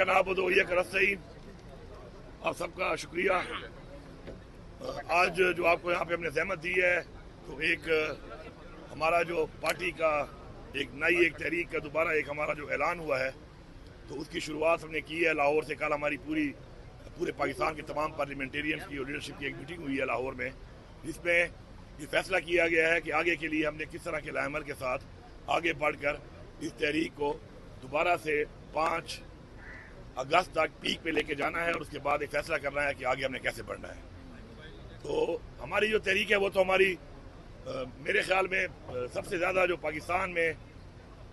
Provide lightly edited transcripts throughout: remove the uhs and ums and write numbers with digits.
नअबुदु व इय्याका नस्तईन। आप सबका शुक्रिया। आज जो आपको यहाँ पे हमने ज़हमत दी है, तो एक हमारा जो पार्टी का एक नई एक तहरीक का दोबारा एक हमारा जो ऐलान हुआ है, तो उसकी शुरुआत हमने की है लाहौर से। कल हमारी पूरे पाकिस्तान के तमाम पार्लियामेंटेरियंस की और लीडरशिप की एक मीटिंग हुई है लाहौर में, जिसमें ये फैसला किया गया है कि आगे के लिए हमने किस तरह के लाएमल के साथ आगे बढ़कर इस तहरीक को दोबारा से 5 अगस्त तक पीक पे लेके जाना है और उसके बाद एक फैसला करना है कि आगे हमने कैसे बढ़ना है। तो हमारी जो तहरीक है वो तो हमारी मेरे ख्याल में सबसे ज़्यादा जो पाकिस्तान में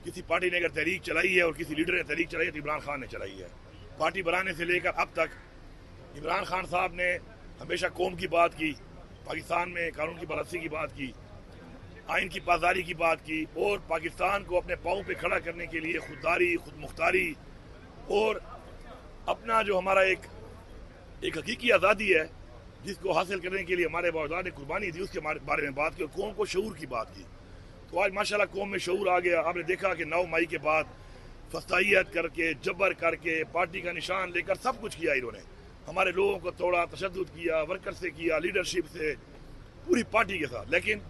किसी पार्टी ने अगर तहरीक चलाई है और किसी लीडर ने तहरीक चलाई है तो इमरान खान ने चलाई है। पार्टी बनाने से लेकर अब तक इमरान खान साहब ने हमेशा कौम की बात की, पाकिस्तान में कानून की पाबंदी की बात की, आइन की पासदारी की बात की और पाकिस्तान को अपने पाँव पे खड़ा करने के लिए खुददारी, खुद मुख्तारी और अपना जो हमारा एक हकीकी आज़ादी है जिसको हासिल करने के लिए हमारे बावजूद ने कुर्बानी दी, उसके बारे में बात की और कौम को शऊर की बात की। तो आज माशाल्लाह कौम में शऊर आ गया। आपने देखा कि 9 मई के बाद फस्तायत करके, जबर करके, पार्टी का निशान लेकर सब कुछ किया इन्होंने। हमारे लोगों को तोड़ा, तशद्दुद किया, वर्कर से किया, लीडरशिप से, पूरी पार्टी के साथ। लेकिन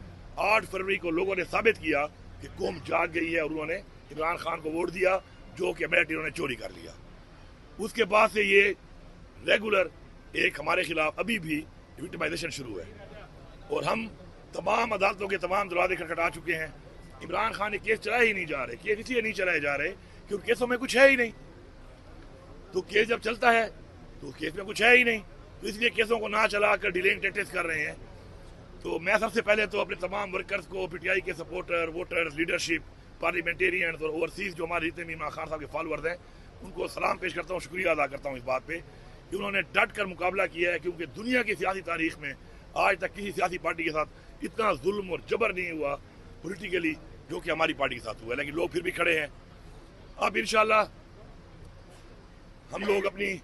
8 फरवरी को लोगों ने साबित किया कि कौम जाग गई है और उन्होंने इमरान खान को वोट दिया, जो कि मेरिट इन्होंने चोरी कर लिया। उसके बाद से ये रेगुलर एक हमारे खिलाफ अभी भी विक्टिमाइजेशन शुरू है और हम तमाम अदालतों के तमाम दरवाजे खटखटा चुके हैं। इमरान खान ने केस चलाए ही नहीं जा रहे। केस इसलिए नहीं चलाए जा रहे कि उन केसों में कुछ है ही नहीं। तो केस जब चलता है तो केस में कुछ है ही नहीं, तो इसलिए केसों को ना चला कर डिलेइंग टैक्टिक्स कर रहे हैं। तो मैं सबसे पहले तो अपने तमाम वर्कर्स को, पीटीआई के सपोर्टर, वोटर्स, लीडरशिप, पार्लियामेंटेरियंस और ओवरसीज जो हमारे जितने भी इमरान खान साहब के फॉलोअर्स हैं, उनको सलाम पेश करता हूँ, शुक्रिया अदा करता हूँ इस बात पे कि उन्होंने डट कर मुकाबला किया है। क्योंकि दुनिया की सियासी तारीख में आज तक किसी सियासी पार्टी के साथ इतना जुल्म और जबर नहीं हुआ पॉलिटिकली जो कि हमारी पार्टी के साथ हुआ। लेकिन लोग फिर भी खड़े हैं। अब इंशाल्लाह हम लोग अपनी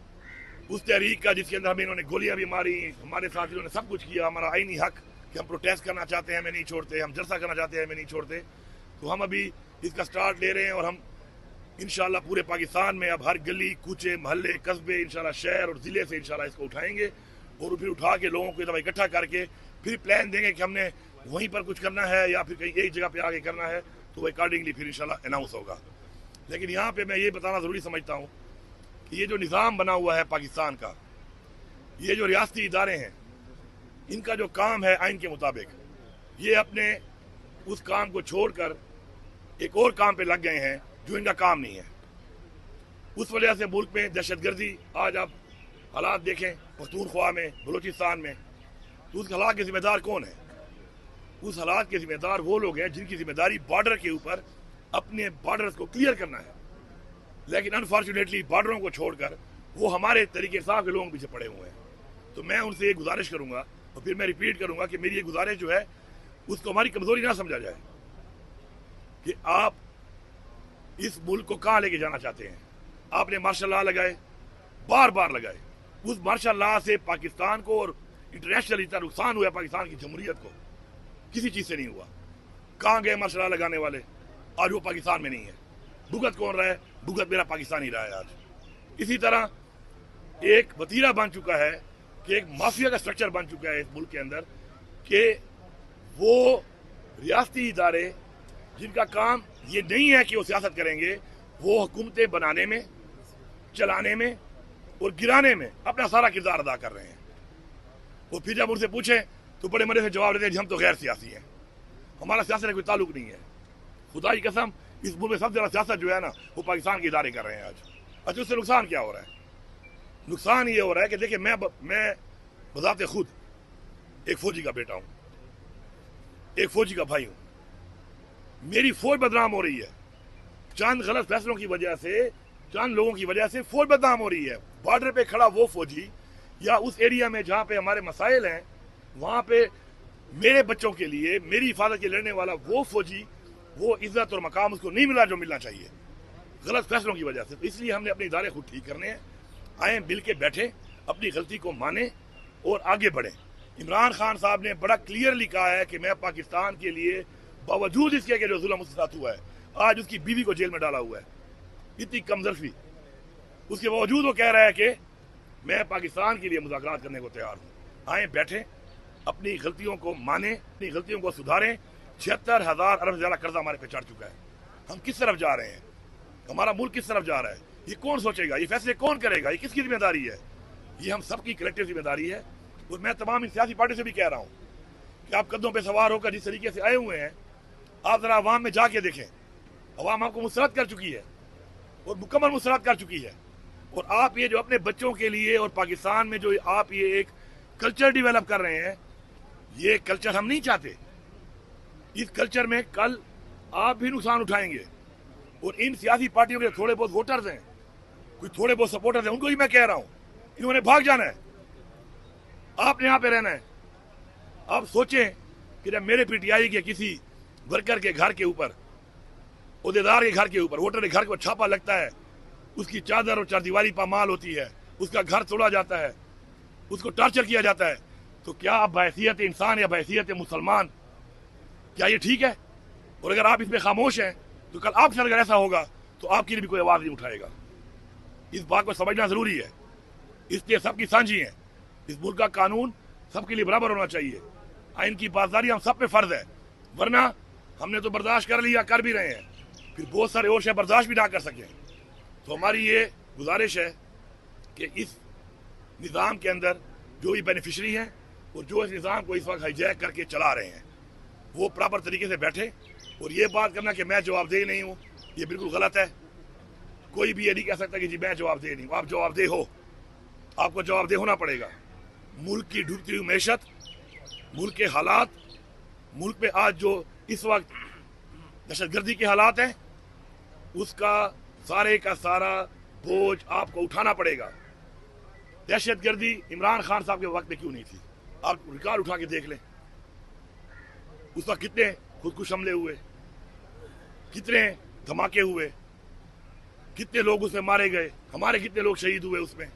उस तहरीक का जिसके अंदर हमें इन्होंने गोलियां भी मारी, हमारे साथ इन्होंने सब कुछ किया, हमारा आईनी हक कि हम प्रोटेस्ट करना चाहते हैं हमें नहीं छोड़ते, हम जलसा करना चाहते हैं हमें नहीं छोड़ते। तो हम अभी इसका स्टार्ट ले रहे हैं और हम इंशाल्लाह पूरे पाकिस्तान में अब हर गली, कूचे, मोहल्ले, कस्बे, इंशाल्लाह शहर और ज़िले से इंशाल्लाह इसको उठाएंगे और फिर उठा के लोगों को इकट्ठा करके फिर प्लान देंगे कि हमने वहीं पर कुछ करना है या फिर कहीं एक जगह पे आगे करना है, तो वो अकॉर्डिंगली फिर इंशाल्लाह अनाउंस होगा। लेकिन यहाँ पे मैं ये बताना ज़रूरी समझता हूँ कि ये जो निज़ाम बना हुआ है पाकिस्तान का, ये जो रियासती इदारे हैं, इनका जो काम है आइन के मुताबिक, ये अपने उस काम को छोड़कर एक और काम पे लग गए हैं जो इनका काम नहीं है। उस वजह से मुल्क में दहशतगर्दी, आज आप हालात देखें पख्तूनख्वा में, बलूचिस्तान में, तो उस हालात के जिम्मेदार कौन है? उस हालात के जिम्मेदार वो लोग हैं जिनकी जिम्मेदारी बॉर्डर के ऊपर अपने बॉर्डर्स को क्लियर करना है। लेकिन अनफॉर्चुनेटली बॉर्डरों को छोड़कर वो हमारे तरीके साहब के लोगों के पीछे पड़े हुए हैं। तो मैं उनसे एक गुजारिश करूंगा और फिर मैं रिपीट करूंगा कि मेरी ये गुजारिश जो है उसको हमारी कमजोरी ना समझा जाए कि आप इस मुल्क को कहाँ लेके जाना चाहते हैं। आपने मार्शल लॉ लगाए, बार बार लगाए, उस मार्शल लॉ से पाकिस्तान को और इंटरनेशनल इतना नुकसान हुआ पाकिस्तान की जमहूरियत को, किसी चीज से नहीं हुआ। कहाँ गए मार्शल लॉ लगाने वाले? आज वो पाकिस्तान में नहीं है। भुगत कौन रहा है? भुगत मेरा पाकिस्तान ही रहा है आज। इसी तरह एक वतीरा बन चुका है कि एक माफिया का स्ट्रक्चर बन चुका है इस मुल्क के अंदर कि वो रियासती इदारे जिनका काम ये नहीं है कि वो सियासत करेंगे, वो हुकूमतें बनाने में, चलाने में और गिराने में अपना सारा किरदार अदा कर रहे हैं। वो फिर जब उनसे पूछें तो बड़े मरे से जवाब देते हैं हम तो गैर सियासी हैं, हमारा सियासत से कोई ताल्लुक नहीं है। खुदा की कसम इस मुल्क में सबसे ज्यादा सियासत जो है ना वो पाकिस्तान के इदारे कर रहे हैं आज। अच्छा, उससे नुकसान क्या हो रहा है? नुकसान ये हो रहा है कि देखिए मैं बजाते खुद एक फौजी का बेटा हूं, एक फौजी का भाई हूं। मेरी फौज बदनाम हो रही है चंद गलत फैसलों की वजह से, चंद लोगों की वजह से फौज बदनाम हो रही है। बॉर्डर पे खड़ा वो फौजी या उस एरिया में जहां पे हमारे मसाइल हैं, वहां पे मेरे बच्चों के लिए मेरी हिफाजत के लड़ने वाला वो फौजी, वो इज्जत और मकाम उसको नहीं मिला जो मिलना चाहिए गलत फैसलों की वजह से। तो इसलिए हमने अपने इदारे खुद ठीक करने हैं। आए मिल के बैठे, अपनी गलती को माने और आगे बढ़े। इमरान खान साहब ने बड़ा क्लियरली कहा है कि मैं पाकिस्तान के लिए, बावजूद इसके कि जो जुल्म उसके साथ हुआ है, आज उसकी बीवी को जेल में डाला हुआ है। इतनी कमजोरी उसके बावजूद वो कह रहा है कि मैं पाकिस्तान के लिए मुज़ाकरात करने को तैयार हूँ। आए बैठें, अपनी गलतियों को मानें, अपनी गलतियों को सुधारें। 76,000 अरब से ज़्यादा कर्जा हमारे पे चढ़ चुका है। हम किस तरफ जा रहे हैं? हमारा मुल्क किस तरफ जा रहा है? ये कौन सोचेगा? ये फैसले कौन करेगा? ये किसकी जिम्मेदारी है? ये हम सबकी कलेक्टिव जिम्मेदारी है। और मैं तमाम इन सियासी पार्टी से भी कह रहा हूँ कि आप कदमों पे सवार होकर जिस तरीके से आए हुए हैं, आप जरा अवाम में जाके देखें। अवाम आपको मुस्तरद कर चुकी है और मुकम्मल मुस्तरद कर चुकी है। और आप ये जो अपने बच्चों के लिए और पाकिस्तान में जो आप ये एक कल्चर डेवलप कर रहे हैं, ये कल्चर हम नहीं चाहते। इस कल्चर में कल आप भी नुकसान उठाएंगे। और इन सियासी पार्टियों के थोड़े बहुत वोटर्स हैं, कोई थोड़े बहुत सपोर्टर्स हैं, उनको ही मैं कह रहा हूँ, इन्होंने भाग जाना है। आपने यहाँ पे रहना है। आप सोचें कि जब मेरे पीटीआई के किसी वर्कर के घर के ऊपर, ओहदेदार के घर के ऊपर, वोटर के घर के ऊपर छापा लगता है, उसकी चादर और चारदीवारी पामाल होती है, उसका घर तोड़ा जाता है, उसको टॉर्चर किया जाता है, तो क्या आप बहैसियत इंसान या बहैसियत मुसलमान, क्या ये ठीक है? और अगर आप इसमें खामोश हैं तो कल आपके साथ अगर ऐसा होगा तो आपके लिए भी कोई आवाज़ नहीं उठाएगा। इस बात को समझना ज़रूरी है। इसलिए सबकी साझी है। इस मुल्क का कानून सबके लिए बराबर होना चाहिए। आइन की पासदारी हम सब पे फ़र्ज है। वरना हमने तो बर्दाश्त कर लिया, कर भी रहे हैं, फिर बहुत सारे और शे बर्दाश्त भी ना कर सकें। तो हमारी ये गुजारिश है कि इस निज़ाम के अंदर जो भी बेनिफिशरी हैं और जो इस निज़ाम को इस वक्त हाईजैक करके चला रहे हैं, वो प्रॉपर तरीके से बैठे। और ये बात करना कि मैं जवाबदेह नहीं हूँ, ये बिल्कुल गलत है। कोई भी ये नहीं कह सकता कि जी मैं जवाबदेह नहीं हूँ। आप जवाबदेह हो, आपको जवाबदेह होना पड़ेगा। मुल्क की डूबती हुई मैशत, मुल्क के हालात, मुल्क में आज जो इस वक्त दहशतगर्दी के हालात हैं, उसका सारे का सारा बोझ आपको उठाना पड़ेगा। दहशतगर्दी इमरान खान साहब के वक्त में क्यों नहीं थी? आप रिकॉर्ड उठा के देख लें। उस वक्त कितने खुदकुश हमले हुए, कितने धमाके हुए, कितने लोग उसमें मारे गए, हमारे कितने लोग शहीद हुए उसमें,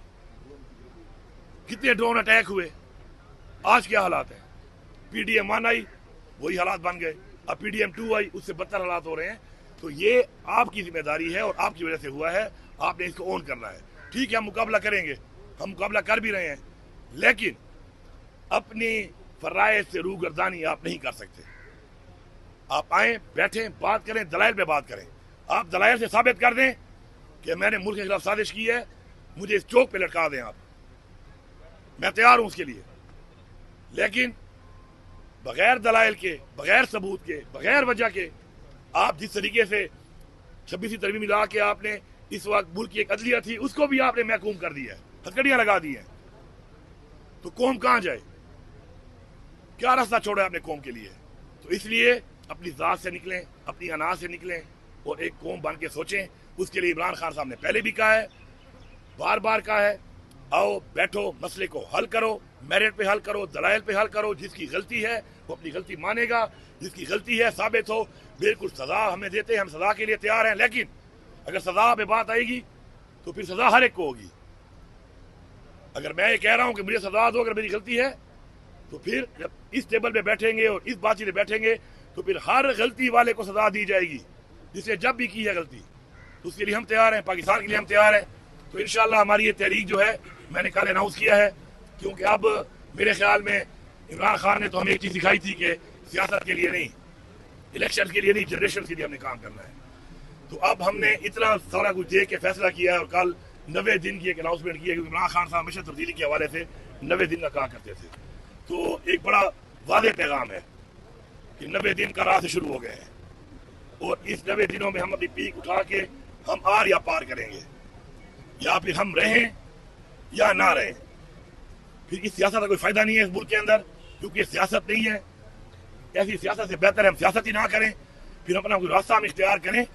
कितने ड्रोन अटैक हुए। आज क्या हालात है? पीडीएम 1 आई, वही हालात बन गए। अब पीडीएम 2 आई, उससे बदतर हालात हो रहे हैं। तो ये आपकी जिम्मेदारी है और आपकी वजह से हुआ है। आपने इसको ऑन करना है। ठीक है, हम मुकाबला करेंगे, हम मुकाबला कर भी रहे हैं, लेकिन अपनी फराइज से रूगर्दानी आप नहीं कर सकते। आप आए, बैठें, बात करें, दलाइल पे बात करें। आप दलाइल से साबित कर दें कि मैंने मुल्क के खिलाफ साजिश की है, मुझे इस चौक पे लटका दें आप, मैं तैयार हूं उसके लिए। लेकिन बगैर दलाइल के, बगैर सबूत के, बगैर वजह के आप जिस तरीके से 26वीं तरमीम मिला के आपने इस वक्त मुल्क की एक अदलिया थी, उसको भी आपने महकूम कर दिया है, हथकड़ियां लगा दी हैं। तो कौम कहां जाए? क्या रास्ता छोड़ा है आपने कौम के लिए? तो इसलिए अपनी जात से निकलें, अपनी अनाज से निकलें और एक कौम बन के सोचें। उसके लिए इमरान खान साहब ने पहले भी कहा है, बार बार कहा है, आओ बैठो, मसले को हल करो, मेरिट पे हल करो, दलाइल पे हल करो। जिसकी गलती है वो अपनी गलती मानेगा, जिसकी गलती है साबित हो, बिल्कुल सजा हमें देते हैं, हम सजा के लिए तैयार हैं। लेकिन अगर सजा पे बात आएगी तो फिर सजा हर एक को होगी। अगर मैं ये कह रहा हूं कि मुझे सजा दो अगर मेरी गलती है, तो फिर जब इस टेबल पे बैठेंगे और इस बातचीत में बैठेंगे तो फिर हर गलती वाले को सजा दी जाएगी, जिसने जब भी की है गलती। तो उसके लिए हम तैयार हैं, पाकिस्तान के लिए हम तैयार हैं। तो इंशाल्लाह हमारी ये तहरीक जो है, मैंने कल अनाउंस किया है, क्योंकि अब मेरे ख्याल में इमरान खान ने तो हमें एक चीज़ दिखाई थी कि सियासत के लिए नहीं, इलेक्शन के लिए नहीं, जनरेशन के लिए हमने काम करना है। तो अब हमने इतना सारा कुछ देख के फैसला किया है और कल 90 दिन की एक अनाउंसमेंट की है, क्योंकि इमरान खान साहब हमेशा तब्दीली के हवाले से 90 दिन का कहा करते थे। तो एक बड़ा वादे पैगाम है कि 90 दिन का राह से शुरू हो गए हैं और इस 90 दिनों में हम अपनी पीक उठा के हम आर या पार करेंगे, या फिर हम रहें या ना रहें। फिर इस सियासत का कोई फायदा नहीं है इस मुल्क के अंदर, क्योंकि ये सियासत नहीं है। ऐसी सियासत से बेहतर है हम सियासत ही ना करें, फिर अपना कोई रास्ता हम इख्तियार करें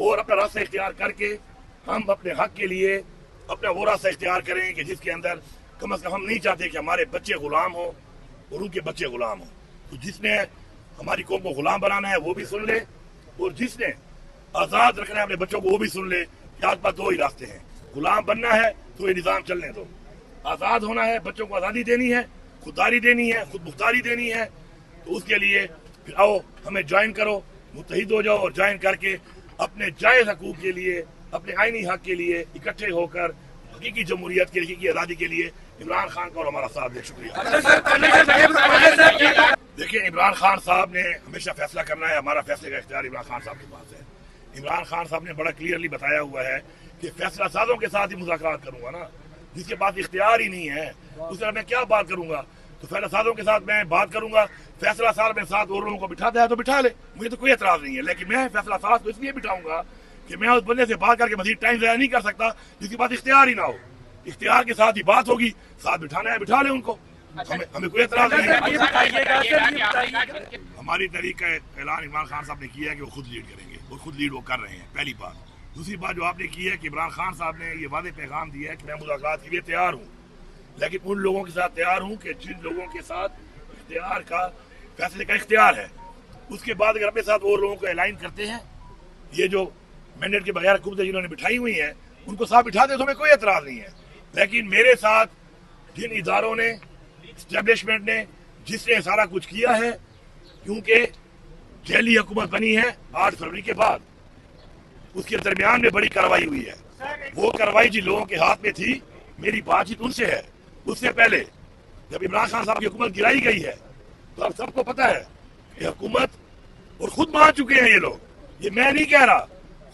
और अपना रास्ता इख्तियार करके हम अपने हक के लिए अपना वो रास्ता इख्तियार करें कि जिसके अंदर कम अज कम हम नहीं चाहते कि हमारे बच्चे गुलाम हो और उनके बच्चे गुलाम हो। तो जिसने हमारी कौम को गुलाम बनाना है वो भी सुन ले, और जिसने आज़ाद रखना है अपने बच्चों को वो भी सुन ले। आज पास दो ही रास्ते हैं, गुलाम बनना है तो ये निज़ाम चलने दो, आज़ाद होना है, बच्चों को आज़ादी देनी है, खुददारी देनी है, खुद मुख्तारी देनी है। तो उसके लिए फिर आओ हमें ज्वाइन करो, मुत्तहिद हो जाओ और ज्वाइन करके अपने जायज़ हकूक़ के लिए اپنے آئینی حق کے لیے اکٹھے ہو کر حقیقی جمہوریت کے حقیقی آزادی کے لیے عمران خان کا اور ہمارا ساتھ دے. شکریہ. دیکھیں عمران خان صاحب نے ہمیشہ فیصلہ کرنا ہے. ہمارا فیصلے کا اختیار عمران خان صاحب کے پاس ہے. عمران خان صاحب نے بڑا کلیئرلی بتایا ہوا ہے کہ فیصلہ سازوں کے ساتھ ہی مذاکرات کروں گا نا. جس کے پاس اختیار ہی نہیں ہے اس طرح میں کیا بات کروں گا. تو فیصلہ سازوں کے ساتھ میں بات کروں گا. فیصلہ ساز میں ساتھ اور لوگوں کو بٹھاتا ہے تو بٹھا لے, مجھے تو کوئی اعتراض نہیں ہے. لیکن میں فیصلہ ساز کو اس لیے بٹھاؤں گا کہ میں اس بندے سے بات کر کے مزید ٹائم ضائع نہیں کر سکتا جس کے پاس اختیار ہی نہ ہو. اختیار کے ساتھ ہی بات ہوگی, ساتھ بٹھانا ہے بٹھا لے ان کو, ہمیں کوئی اعتراض نہیں ہے. ہماری طریقہ اعلان عمران خان صاحب نے کیا ہے کہ وہ خود لیڈ کریں گے, اور خود لیڈ وہ کر رہے ہیں. پہلی بات. دوسری بات جو آپ نے کی ہے کہ عمران خان صاحب نے یہ واضح پیغام دیا ہے کہ میں مذاکرات کے لیے تیار ہوں, لیکن ان لوگوں کے ساتھ تیار ہوں کہ جن لوگوں کے ساتھ اختیار کا فیصلے کا اختیار ہے. اس کے بعد اگر اپنے ساتھ وہ لوگوں کو الائن کرتے ہیں, یہ جو مینڈیٹ کے بغیر حکومتیں جنہوں نے بٹھائی ہوئی ہیں ان کو ساتھ بٹھا دے تو ہمیں کوئی اعتراض نہیں ہے. لیکن میرے ساتھ جن اداروں نے, اسٹیبلشمنٹ نے, جس نے سارا کچھ کیا ہے, کیونکہ جیلی حکومت بنی ہے 8 فروری کے بعد, اس کے درمیان میں بڑی کارروائی ہوئی ہے. وہ کارروائی جن لوگوں کے ہاتھ میں تھی, میری بات چیت ان سے ہے. اس سے پہلے جب عمران خان صاحب کی حکومت گرائی گئی ہے تو اب سب کو پتا ہے کہ حکومت, اور خود مان چکے ہیں یہ لوگ, یہ میں نہیں کہہ رہا,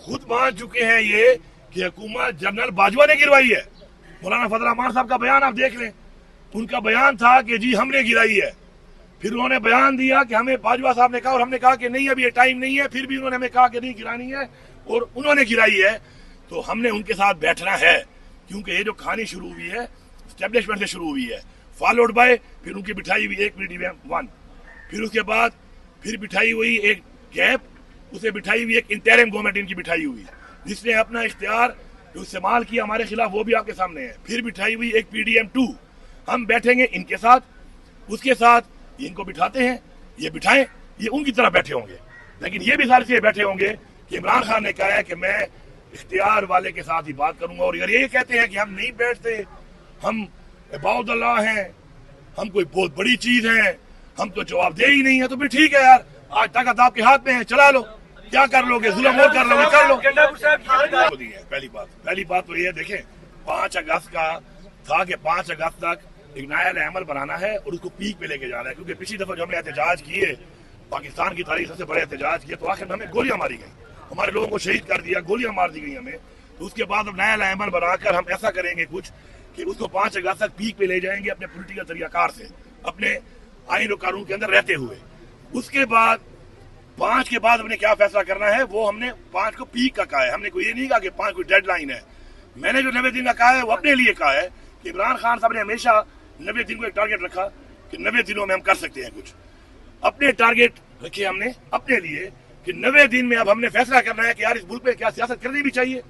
خود مان چکے ہیں یہ کہ حکومت جنرل باجوہ نے گروائی ہے. مولانا فضل الرحمان صاحب کا بیان آپ دیکھ لیں, ان کا بیان تھا کہ جی ہم نے گرائی ہے. پھر انہوں نے بیان دیا کہ ہمیں باجوہ صاحب نے کہا, اور ہم نے کہا کہ نہیں ابھی یہ ٹائم نہیں ہے. پھر بھی انہوں نے ہمیں کہا کہ نہیں گرانی ہے, اور انہوں نے گرائی ہے. تو ہم نے ان کے ساتھ بیٹھنا ہے, کیونکہ یہ جو کہانی شروع ہوئی ہے اسٹیبلشمنٹ سے شروع ہوئی ہے, فالوڈ بائی پھر ان کی بٹھائی ہوئی ایک PDM 1, پھر اس کے بعد پھر بٹھائی ہوئی ایک گیپ, اسے بٹھائی ہوئی ایک انٹرم گورنمنٹ ان کی بٹھائی ہوئی جس نے اپنا اختیار جو استعمال کیا ہمارے خلاف وہ بھی آپ کے سامنے ہے. پھر بٹھائی ہوئی ایک PDM 2, ہم بیٹھیں گے ان کے ساتھ, اس کے ساتھ ان کو بٹھاتے ہیں, یہ بٹھائیں, یہ ان کی طرح بیٹھے ہوں گے. لیکن یہ بھی سارے سے بیٹھے ہوں گے کہ عمران خان نے کہا ہے کہ میں اختیار والے کے ساتھ ہی بات کروں گا. اور اگر یہ کہتے ہیں کہ ہم نہیں بیٹھتے, ہم عباد اللہ ہیں, ہم کوئی بہت بڑی چیز ہیں, ہم تو جواب دہ ہی نہیں ہے, تو پھر ٹھیک ہے یار, آج طاقت آپ کے ہاتھ میں ہے, چلا لو, کیا کر لو گے, ظلم اور کر لو گے, کر لو. پہلی بات تو یہ ہے, دیکھیں 5 اگست کا تھا کہ 5 اگست تک ایک نیا عمل بنانا ہے اور اس کو پیک پہ لے کے جانا ہے. کیونکہ پچھلی دفعہ جو ہم نے احتجاج کیے, پاکستان کی تاریخ سب سے بڑے احتجاج کیے, تو آخر میں ہمیں گولیاں ماری گئیں, ہمارے لوگوں کو شہید کر دیا, گولیاں مار دی گئی ہمیں. تو اس کے بعد اب نیا عمل بنا کر ہم ایسا کریں گے کچھ کہ اس کو 5 اگست تک پیک پہ لے جائیں گے اپنے پولیٹیکل طریقہ کار سے, اپنے آئین و قانون کے اندر رہتے ہوئے. اس کے بعد 5 کے بعد ہم نے کیا فیصلہ کرنا ہے, وہ ہم نے 5 کو پیک کا کہا ہے. ہم نے کوئی یہ نہیں کہا کہ 5 کوئی ڈیڈ لائن ہے. میں نے جو 90 دن کا کہا ہے وہ اپنے لیے کہا ہے کہ عمران خان صاحب نے ہمیشہ 90 دن کو ایک ٹارگیٹ رکھا کہ 90 دنوں میں ہم کر سکتے ہیں کچھ. اپنے ٹارگیٹ رکھے ہم نے اپنے لیے کہ 90 دن میں اب ہم نے فیصلہ کرنا ہے کہ یار اس ملک میں کیا سیاست کرنی بھی چاہیے.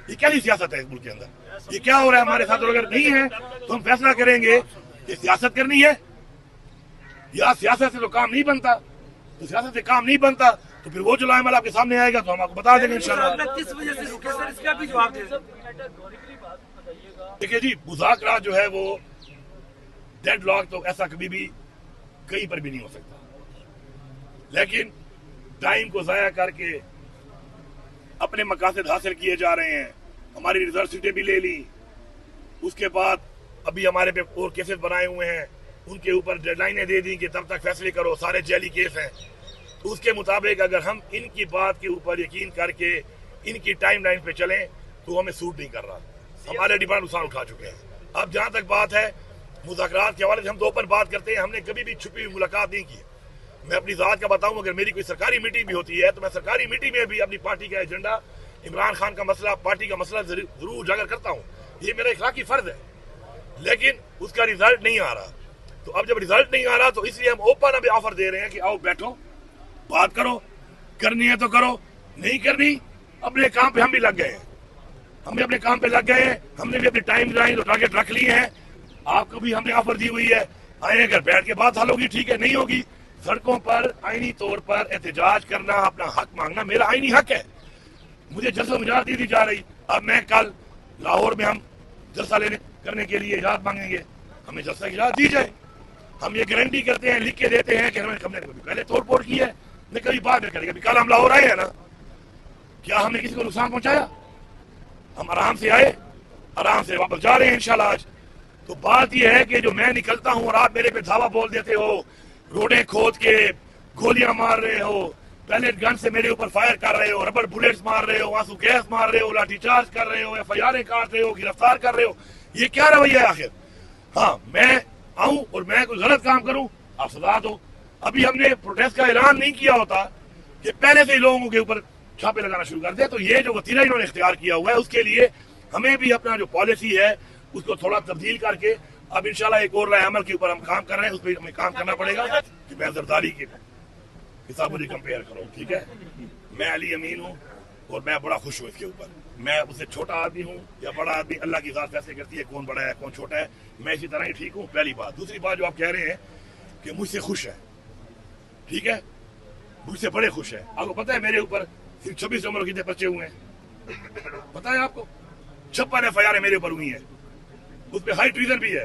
یہ کیا سیاست ہے اس ملک کے اندر, یہ کیا ہو رہا ہے ہمارے ساتھ. اور اگر نہیں ہے تو ہم فیصلہ کریں گے کہ سیاست کرنی ہے, یا سیاست سے تو کام نہیں بنتا. تو سیاست سے کام نہیں بنتا تو پھر وہ جو عمل آپ کے سامنے آئے گا تو ہم آپ کو بتا دیں گے انشاءاللہ. کس وجہ سے رکے سر, اس کا بھی جواب دیں. دیکھیے جی, مذاکرات جو ہے وہ ڈیڈ لاک تو ایسا کبھی بھی کہیں پر بھی نہیں ہو سکتا. لیکن ٹائم کو ضائع کر کے اپنے مقاصد حاصل کیے جا رہے ہیں. ہماری ریزرو سیٹیں بھی لے لی, اس کے بعد ابھی ہمارے پہ اور کیسز بنائے ہوئے ہیں, ان کے اوپر ڈیڈ لائنیں دے دی کہ تب تک فیصلے کرو, سارے جیلی کیس ہیں. تو اس کے مطابق اگر ہم ان کی بات کے اوپر یقین کر کے ان کی ٹائم لائن پہ چلیں تو ہمیں سوٹ نہیں کر رہا. ہمارے ڈیمانڈ نقصان اٹھا چکے ہیں. اب جہاں تک بات ہے مذاکرات کے حوالے سے, ہم دو پر بات کرتے ہیں, ہم نے کبھی بھی چھپی ہوئی ملاقات نہیں کی. میں اپنی ذات کا بتاؤں, اگر میری کوئی سرکاری میٹنگ بھی ہوتی ہے تو میں سرکاری میٹنگ میں بھی اپنی پارٹی کا ایجنڈا, عمران خان کا مسئلہ, پارٹی کا مسئلہ ضرور اجاگر کرتا ہوں. یہ میرا اخلاقی فرض ہے. لیکن اس کا ریزلٹ نہیں آ رہا. تو اب جب ریزلٹ نہیں آ رہا تو اس لیے ہم اوپن ابھی آفر دے رہے ہیں کہ آؤ بیٹھو, بات کرو, کرنی ہے تو کرو, نہیں کرنی اپنے کام پہ ہم بھی لگ گئے ہیں. ہم بھی اپنے کام پہ لگ گئے ہیں. ہم نے بھی اپنی ٹائم لائن اور ٹارگیٹ رکھ لیے ہیں. آپ کو بھی ہم نے آفر دی ہوئی ہے, آئیں اگر بیٹھ کے بات حل ہوگی ٹھیک ہے, نہیں ہوگی سڑکوں پر آئینی طور پر احتجاج کرنا, اپنا حق مانگنا میرا آئینی حق ہے. مجھے جلسہ مجاز دی جا رہی. اب میں کل لاہور میں ہم جلسہ کرنے کے لیے اجازت مانگیں گے, ہمیں جلسہ کی اجازت دی جائے. ہم یہ گارنٹی کرتے ہیں, لکھ کے دیتے ہیں کہ ہم نے کبھی پہلے توڑ پھوڑ کی ہے, نہ کبھی بعد میں کریں گے. کل ہم لاہور آئے ہیں نا, کیا ہم نے کسی کو نقصان پہنچایا؟ हम आराम से आए, आराम से वापस जा रहे हैं इंशाल्लाह आज। तो बात यह है कि जो मैं निकलता हूं और आप मेरे पे धावा बोल देते हो, रोडें खोद के गोलियां मार रहे हो, पैलेट गन से मेरे ऊपर फायर कर रहे हो, रबर बुलेट्स मार रहे हो, आंसू गैस मार रहे हो, लाठीचार्ज कर रहे हो, FIR काट रहे हो, गिरफ्तार कर रहे हो, ये क्या रवैया है आखिर? हाँ, मैं आऊं और मैं कोई गलत काम करूं, आप सजा दो। अभी हमने प्रोटेस्ट का ऐलान नहीं किया होता कि पहले से ही लोगों के ऊपर छापे लगाना शुरू कर दे। तो ये जो वतीरा इन्होंने इख्तियार किया हुआ है, उसके लिए हमें भी अपना जो पॉलिसी है उसको थोड़ा तब्दील करके अब इंशाल्लाह एक और राय अमल के ऊपर हम काम कर रहे हैं, उस पर हमें काम करना पड़ेगा कि मैं जरदारी के हिसाब मुझे कंपेयर करूं। ठीक है, मैं अली अमीन हूं और मैं बड़ा खुश हूं इसके ऊपर। मैं उससे छोटा आदमी हूं या बड़ा आदमी, अल्लाह की जात फैसले करती है कौन बड़ा है कौन छोटा है, मैं इसी तरह ही ठीक हूं। पहली बात। दूसरी बात जो आप कह रहे हैं कि मुझसे खुश है, ठीक है, मुझसे बड़े खुश है। आपको पता है मेरे ऊपर सिर्फ 26 उम्र के बच्चे हुए हैं, पता है आपको? 56 FIR मेरे ऊपर हुई है, उसमें हाई ट्रीजन भी है।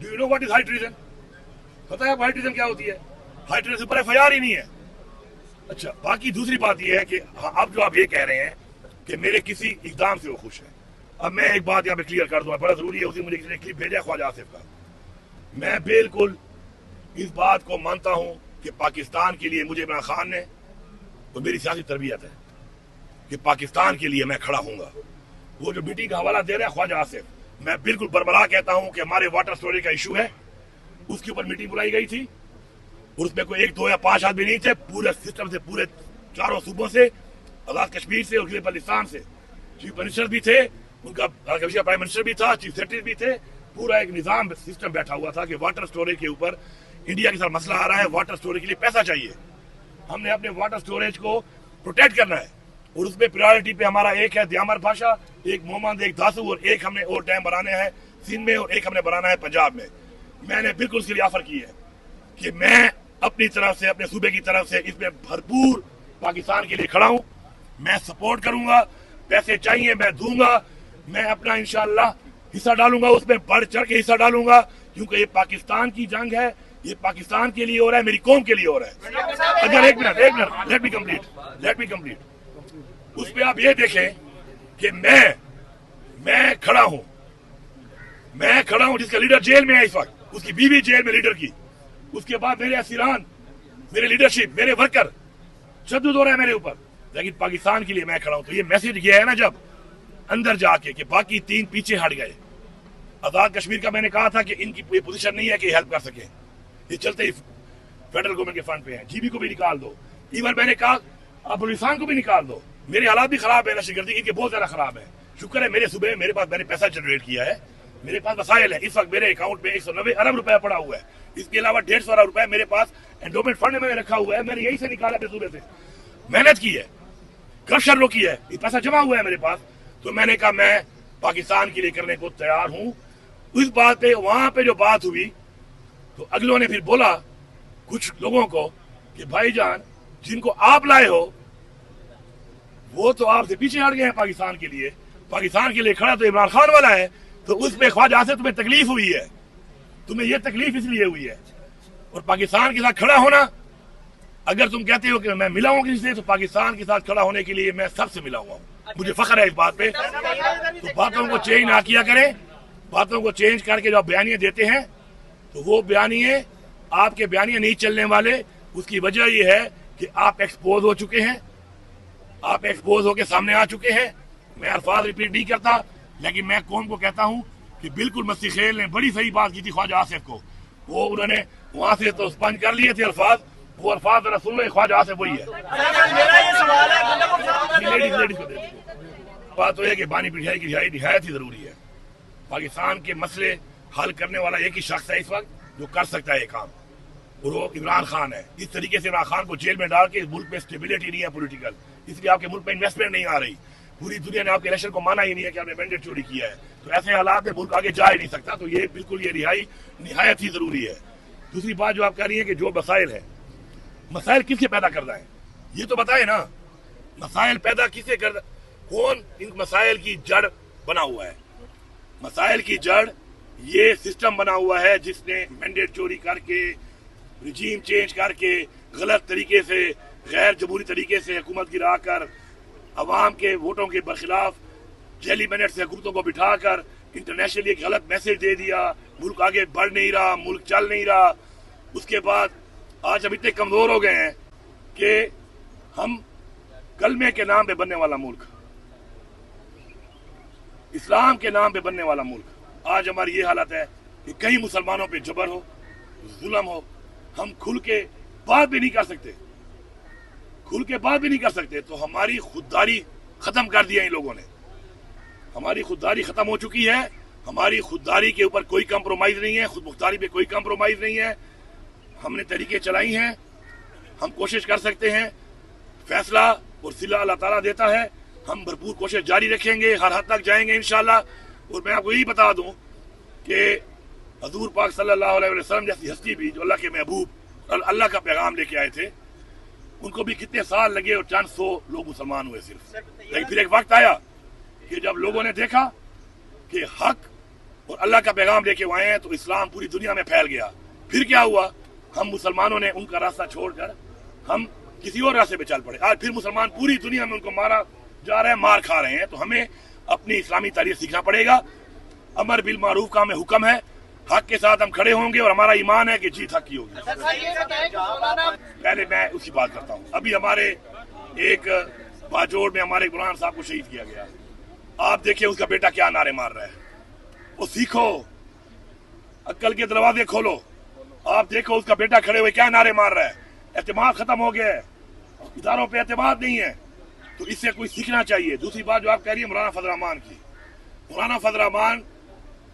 Do you know what is high treason? पता है आप हाई ट्रीजन क्या होती है? हाई ट्रीजन से ऊपर FIR ही नहीं है। अच्छा, बाकी दूसरी बात यह है कि हाँ, अब जो आप ये कह रहे हैं कि मेरे किसी इकदाम से वो खुश है, अब मैं एक बात यहाँ पे क्लियर कर दूंगा, बड़ा जरूरी है। उसी मुझे किसी ने क्लिप भेजा ख्वाजा आसिफ का। मैं बिल्कुल इस बात को मानता हूँ कि पाकिस्तान के लिए मुझे इमरान खान ने, तो मेरी सियासी तरबियत है कि पाकिस्तान के लिए मैं खड़ा हूँगा। वो जो मीटिंग का हवाला दे रहा है ख्वाजा आसिफ, मैं बिल्कुल बरबरा कहता हूँ कि हमारे वाटर स्टोरेज का इशू है, उसके ऊपर मीटिंग बुलाई गई थी और उसमें कोई 1, 2 या 5 आदमी नहीं थे, पूरे सिस्टम से, पूरे चारों सूबों से, आजाद कश्मीर से और बलिस्तान से चीफ मिनिस्टर भी थे, उनका प्राइम मिनिस्टर भी था, चीफ सेक्रेटरी भी थे, पूरा एक निजाम सिस्टम बैठा हुआ था कि वाटर स्टोरेज के ऊपर इंडिया के साथ मसला आ रहा है, वाटर स्टोरेज के लिए पैसा चाहिए, हमने अपने वाटर स्टोरेज को प्रोटेक्ट करना है। और उसमें प्रायोरिटी पे हमारा एक है दयामर भाषा, एक मोहम्मद, एक दासू और एक हमने और डैम बनाने हैं सिंध में और एक हमने बनाना है पंजाब में। मैंने बिल्कुल उसके लिए ऑफर की है कि मैं अपनी तरफ से, अपने सूबे की तरफ से इसमें भरपूर पाकिस्तान के लिए खड़ा हूं, मैं सपोर्ट करूंगा, पैसे चाहिए मैं दूंगा, मैं अपना इंशाअल्लाह हिस्सा डालूंगा, उसमें बढ़ चढ़ के हिस्सा डालूंगा, क्योंकि ये पाकिस्तान की जंग है, ये पाकिस्तान के लिए हो रहा है, मेरी कौम के लिए हो रहा है। अगर एक मिनट लेट मी कंप्लीट। उस पे आप ये देखें कि मैं खड़ा हूं जिसका लीडर जेल में है इस वक्त, उसकी बीवी जेल में लीडर की, उसके बाद मेरे असीरान, मेरे लीडरशिप, मेरे वर्कर तशद्दुद हो रहा है मेरे ऊपर, लेकिन पाकिस्तान के लिए मैं खड़ा हूं। तो ये मैसेज गया है ना जब अंदर जाके कि बाकी 3 पीछे हट गए। आजाद कश्मीर का मैंने कहा था कि इनकी कोई पोजीशन नहीं है कि हेल्प कर सके, ये चलते ही फेडरल गवर्नमेंट के फंड पे है, जीबी को भी निकाल दो, इवन मैंने कहा आप बलूचिस्तान को भी निकाल दो। मेरे हालात भी खराब है, नशेगर्दी इनके बहुत ज्यादा खराब है। शुक्र है मेरे सूबे में मेरे पास, मैंने पैसा जनरेट किया है, मेरे पास वसाइल है। इस वक्त मेरे अकाउंट में 190 अरब रुपया पड़ा हुआ है, इसके अलावा 150 अरब रुपया मेरे पास एंडोमेंट फंड में रखा हुआ है, मैंने यही से निकाला अपने सूबे से, मेहनत की है, करप्शन रोकी है, ये पैसा जमा हुआ है मेरे पास। तो मैंने कहा मैं पाकिस्तान के लिए करने को तैयार हूं। उस बात पे, वहां पे जो बात हुई तो अगलों ने फिर बोला कुछ लोगों को कि भाईजान जिनको आप लाए हो वो तो आपसे पीछे हट गए हैं पाकिस्तान के लिए, पाकिस्तान के लिए खड़ा तो इमरान खान वाला है, तो उसमें ख्वाजा से तुम्हें तकलीफ हुई है, तुम्हें ये तकलीफ इसलिए हुई है। और पाकिस्तान के साथ खड़ा होना, अगर तुम कहते हो कि मैं मिला हूं किसी से, तो पाकिस्तान के साथ खड़ा होने के लिए मैं सबसे मिला हुआ हूं, मुझे फख्र है इस बात पे। तो बातों को चेंज ना किया करें, बातों को चेंज करके जो बयानियां देते हैं तो वो बयानिए आपके बयानियां नहीं चलने वाले। उसकी वजह यह है कि आप एक्सपोज हो चुके हैं, आप एक्सपोज होकर सामने आ चुके हैं। मैं अल्फाज रिपीट नहीं करता, लेकिन मैं कौम को कहता हूं कि बिल्कुल मस्ती खेल ने बड़ी सही बात की थी ख्वाजा आसिफ को, वो उन्होंने वहां से तो स्पंज कर लिए थे अल्फाज, वो अल्फाज जरा सुन लो, ख्वाजा आसिफ वही है। लेडीज को दे दो। बात तो है कि बानी पिटाई की रिहायत ही जरूरी है। पाकिस्तान के मसले हल करने वाला एक ही शख्स है इस वक्त जो कर सकता है ये काम, और वो इमरान खान है। इस तरीके से इमरान खान को जेल में डाल के इस मुल्क में स्टेबिलिटी नहीं है पॉलिटिकल, इसलिए आपके मुल्क में इन्वेस्टमेंट नहीं आ रही। पूरी दुनिया ने आपके इलेक्शन को माना ही नहीं है कि आपने मैंडेट चोरी किया है, तो ऐसे हालात में मुल्क आगे जा ही नहीं सकता। तो ये बिल्कुल ये रिहाई निहायत ही जरूरी है। दूसरी बात जो आप कह रही है कि जो मसाइल है, मसाइल किससे पैदा करना है ये तो बताए ना, मसाइल पैदा किससे कर, कौन इन मसाइल की जड़ बना हुआ है? मसाइल की जड़ ये सिस्टम बना हुआ है जिसने मैंडेट चोरी करके, रिजीम चेंज करके, गलत तरीके से, गैर जमहूरी तरीके से हुकूमत गिरा कर, अवाम के वोटों के बरखिलाफ जेली मिनट से हुकूमतों को बिठा कर इंटरनेशनली एक गलत मैसेज दे दिया, मुल्क आगे बढ़ नहीं रहा, मुल्क चल नहीं रहा। उसके बाद आज हम इतने कमजोर हो गए हैं कि हम कलमे के नाम पे बनने वाला मुल्क, इस्लाम के नाम पे बनने वाला मुल्क, आज हमारी ये हालत है कि कहीं मुसलमानों पे जबर हो, जुल्म हो, हम खुल के बात भी नहीं कर सकते, खुल के बात भी नहीं कर सकते। तो हमारी खुददारी खत्म कर दिया इन लोगों ने, हमारी खुददारी खत्म हो चुकी है। हमारी खुददारी के ऊपर कोई कंप्रोमाइज नहीं है, खुद मुख्तारी पे कोई कंप्रोमाइज नहीं है। हमने तरीके चलाई हैं, हम कोशिश कर सकते हैं, फैसला और सिला अल्लाह ताला देता है। हम भरपूर कोशिश जारी रखेंगे, हर हद तक जाएंगे इंशाल्लाह। और मैं आपको यही बता दूं कि हजूर पाक सल्लल्लाहु अलैहि वसल्लम जैसी हस्ती भी, जो अल्लाह के महबूब और अल्लाह का पैगाम लेके आए थे, उनको भी कितने साल लगे और चंद सौ लोग मुसलमान हुए सिर्फ। लेकिन फिर एक वक्त आया कि जब लोगों ने देखा कि हक और अल्लाह का पैगाम लेके आए हैं तो इस्लाम पूरी दुनिया में फैल गया। फिर क्या हुआ, हम मुसलमानों ने उनका रास्ता छोड़कर हम किसी और रास्ते पे चल पड़े। आज फिर मुसलमान पूरी दुनिया में उनको मारा जा रहे हैं, मार खा रहे हैं। तो हमें अपनी इस्लामी तारीख सीखना पड़ेगा। अमर बिल मारूफ का हमें हुक्म है, हक के साथ हम खड़े होंगे और हमारा ईमान है कि जीत हक की होगी। पहले मैं उसकी बात करता हूँ। अभी हमारे एक बाजोड़ में हमारे गुलाम साहब को शहीद किया गया। आप देखिए उसका बेटा क्या नारे मार रहा है। वो सीखो, अक्ल के दरवाजे खोलो। आप देखो उसका बेटा खड़े हुए क्या नारे मार रहा है। एतमाद खत्म हो गया है, इदारों पे एतमाद नहीं है, तो इससे कोई सीखना चाहिए। दूसरी बात जो आप कह रही है मौलाना फजल रहमान की, मौलाना फजल रहमान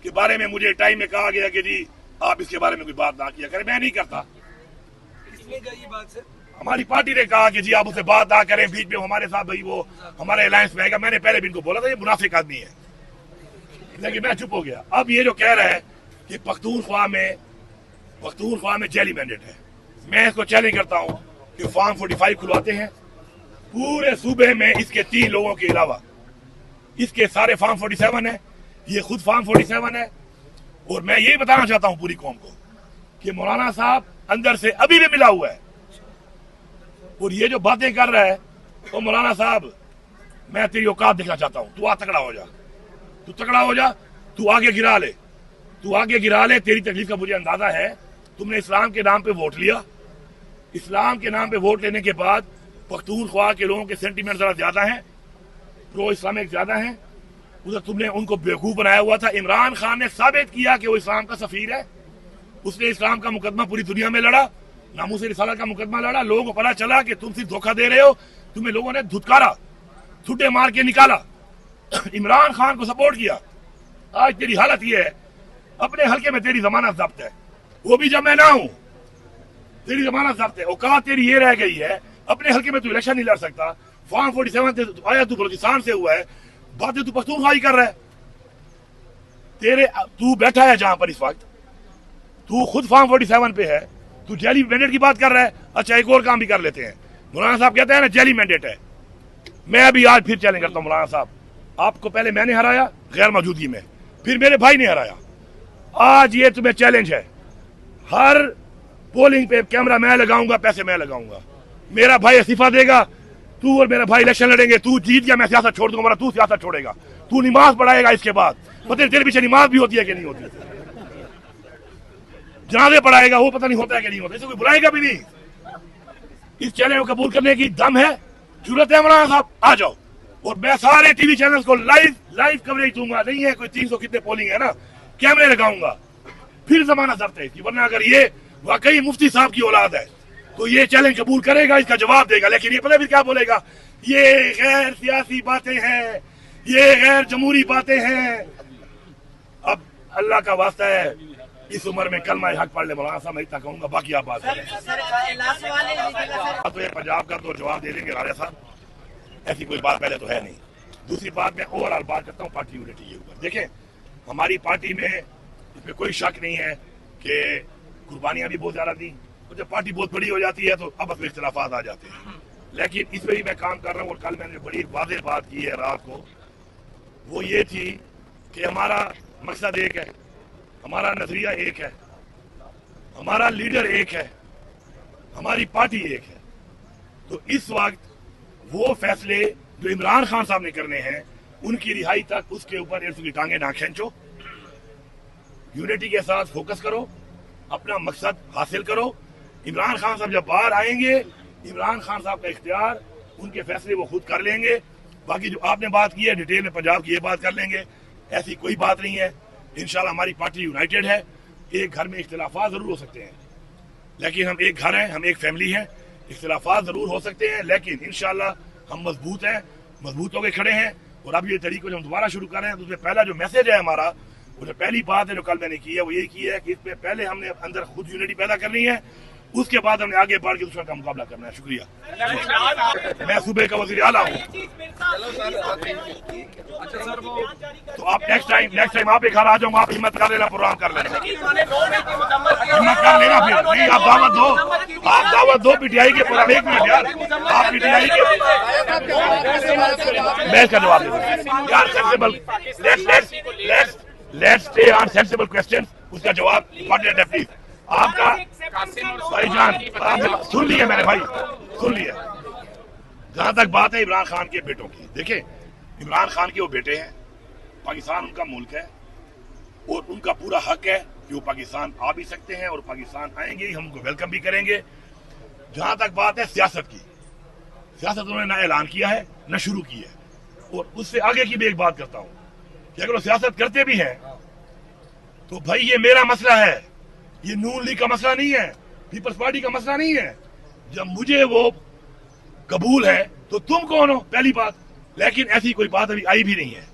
के बारे में मुझे टाइम में कहा गया कि जी आप इसके बारे में कोई बात ना किया करें। मैं नहीं करता। हमारी पार्टी ने कहा कि जी आप उससे बात ना करें, बीच में हमारे साथ भाई वो हमारे अलायंस में आएगा। मैंने पहले भी इनको बोला था ये मुनाफिक आदमी है, लेकिन मैं चुप हो गया। अब ये जो कह रहा है कि पख्तूनख्वा में जेली मैंडेट है, मैं इसको चैलेंज करता हूँ कि फॉर्म 45 खुलवाते हैं पूरे सूबे में, इसके 3 लोगों के अलावा इसके सारे फॉर्म 47 है, ये खुद फॉर्म 47 है। और मैं यही बताना चाहता हूँ पूरी कौम को कि मौलाना साहब अंदर से अभी भी मिला हुआ है। और ये जो बातें कर रहा है, तो मौलाना साहब मैं तेरी औकात देखना चाहता हूँ। तू आ तगड़ा हो जा, तू तगड़ा हो जा, तू आगे गिरा ले, तू आगे गिरा ले। तेरी तकलीफ का मुझे अंदाजा है। तुमने इस्लाम के नाम पे वोट लिया, इस्लाम के नाम पे वोट लेने के बाद पख्तूनख्वा के लोगों के सेंटीमेंट जरा ज्यादा हैं, प्रो इस्लामिक ज्यादा हैं। उधर तुमने उनको बेवकूफ बनाया हुआ था। इमरान खान ने साबित किया कि वो इस्लाम का सफीर है। उसने इस्लाम का मुकदमा पूरी दुनिया में लड़ा, नामूस रिसालत का मुकदमा लड़ा। लोगों को पता चला कि तुम सिर्फ धोखा दे रहे हो, तुम्हें लोगों ने धुतकारा, छुट्टे मार के निकाला, इमरान खान को सपोर्ट किया। आज तेरी हालत ये है, अपने हल्के में तेरी जमानत जब्त है, वो भी जब मैं ना हूं, तेरी जमानत जब्त है। औकात तेरी ये रह गई है, अपने हल्के में तू इलेक्शन नहीं लड़ सकता। फॉर्म 47 से आया, तू बलूचिस्तान से हुआ है, बातें तू पख्तूनख्वा कर रहा है। तू बैठा है जहां पर इस वक्त, तू खुद फॉर्म 47 पे है, तू जेली मैंडेट की बात कर रहा है। अच्छा एक और काम भी कर लेते हैं। मौलाना साहब कहते हैं ना जेली मैंडेट है। मैं अभी आज फिर चैलेंज करता हूं मौलाना साहब, आपको पहले मैंने हराया गैर मौजूदगी में, फिर मेरे भाई ने हराया। आज ये तुम्हें चैलेंज है, हर पोलिंग पे कैमरा मैं लगाऊंगा, पैसे मैं लगाऊंगा, मेरा भाई इस्तीफा देगा, तू और मेरा भाई इलेक्शन लड़ेंगे। तू जीत गया, मैं सियासत छोड़ दूंगा, तू सियासत छोड़ेगा, तू नमाज पढ़ाएगा। इसके बाद पता नहीं तेरे पीछे नमाज भी होती है कि नहीं होती, जनाजे पढ़ाएगा, वो पता नहीं होता है कि नहीं होता, इसे कोई बुलाएगा भी नहीं। इस चैलेंज को कबूल करने की दम है, जरूरत है मौलाना साहब, आ जाओ। और मैं सारे टीवी चैनल्स को लाइव कवरेज दूंगा। नहीं है कोई 300 कितने पोलिंग है ना, कैमरे लगाऊंगा, फिर जमाना जब्त है। वरना अगर ये वाकई मुफ्ती साहब की औलाद है तो ये चैलेंज कबूल करेगा, इसका जवाब देगा। लेकिन ये पता फिर क्या बोलेगा, ये गैर सियासी बातें हैं, ये गैर जमहूरी बातें हैं। अब अल्लाह का वास्ता है, इस उम्र में कलमा हक पढ़ ले मौलाना साहब, मैं इतना कहूंगा, बाकी आप बात करें। तो ये पंजाब का तो जवाब दे देंगे राजा साहब, ऐसी कोई बात पहले तो है नहीं। दूसरी बात मैं ओवरऑल बात करता हूँ पार्टी यूनिटी के ऊपर। देखें हमारी पार्टी में इसमें कोई शक नहीं है कि कुर्बानियां भी बहुत ज्यादा दी, और जब पार्टी बहुत बड़ी हो जाती है तो आपस में इख्तिलाफात आ जाते हैं। लेकिन इस पर भी मैं काम कर रहा हूँ। और कल मैंने बड़ी वाज़ेह बात की है रात को, वो ये थी कि हमारा मकसद एक है, हमारा नजरिया एक है, हमारा लीडर एक है, हमारी पार्टी एक है। तो इस वक्त वो फैसले जो इमरान खान साहब ने करने हैं उनकी रिहाई तक उसके ऊपर इर्द की टांगे ना खींचो, यूनिटी के साथ फोकस करो, अपना मकसद हासिल करो। इमरान खान साहब जब बाहर आएंगे, इमरान खान साहब का इख्तियार, उनके फैसले वो खुद कर लेंगे। बाकी जो आपने बात की है डिटेल में पंजाब की, ये बात कर लेंगे, ऐसी कोई बात नहीं है। इंशाल्लाह हमारी पार्टी यूनाइटेड है। एक घर में इख्तिलाफात जरूर हो सकते हैं, लेकिन हम एक घर हैं, हम एक फैमिली हैं। इख्तिलाफात जरूर हो सकते हैं, लेकिन इंशाल्लाह हम मजबूत हैं, मजबूत होकर खड़े हैं। और अब ये तरीको जो हम दोबारा शुरू कर रहे हैं, तो उसमें पहला जो मैसेज है हमारा, वो पहली बात है जो कल मैंने की है, वो यही की है कि इसमें पहले हमने अंदर खुद यूनिटी पैदा करनी है, उसके बाद हमने आगे बढ़ के दुश्मन का मुकाबला करना है। शुक्रिया। मैं सूबे का वज़ीर आला हूँ, तो आप नेक्स्ट टाइम आप एक घर आ जाऊंगा, आप हिम्मत कर लेना, प्रोग्राम कर लेना, हिम्मत कर लेना। फिर नहीं, आप दावत दो पीटीआई के प्रोग्राम। एक मिनट यार, आप पीटीआई के मैं इसका जवाब दे यार। Sensible, let's stay on sensible question. उसका जवाब प्लीज आपका भाईजान, सुन लिया मैंने भाई, सुन लिया। जहां तक बात है इमरान खान के बेटों की, देखें इमरान खान के वो बेटे हैं, पाकिस्तान उनका मुल्क है और उनका पूरा हक है कि वो पाकिस्तान आ भी सकते हैं और पाकिस्तान आएंगे, हम उनको वेलकम भी करेंगे। जहां तक बात है सियासत की, सियासत उन्होंने ना ऐलान किया है न शुरू की है। और उससे आगे की भी एक बात करता हूं कि अगर वो सियासत करते भी हैं तो भाई ये मेरा मसला है, ये नून लीग का मसला नहीं है, पीपल्स पार्टी का मसला नहीं है। जब मुझे वो कबूल है तो तुम कौन हो, पहली बात। लेकिन ऐसी कोई बात अभी आई भी नहीं है।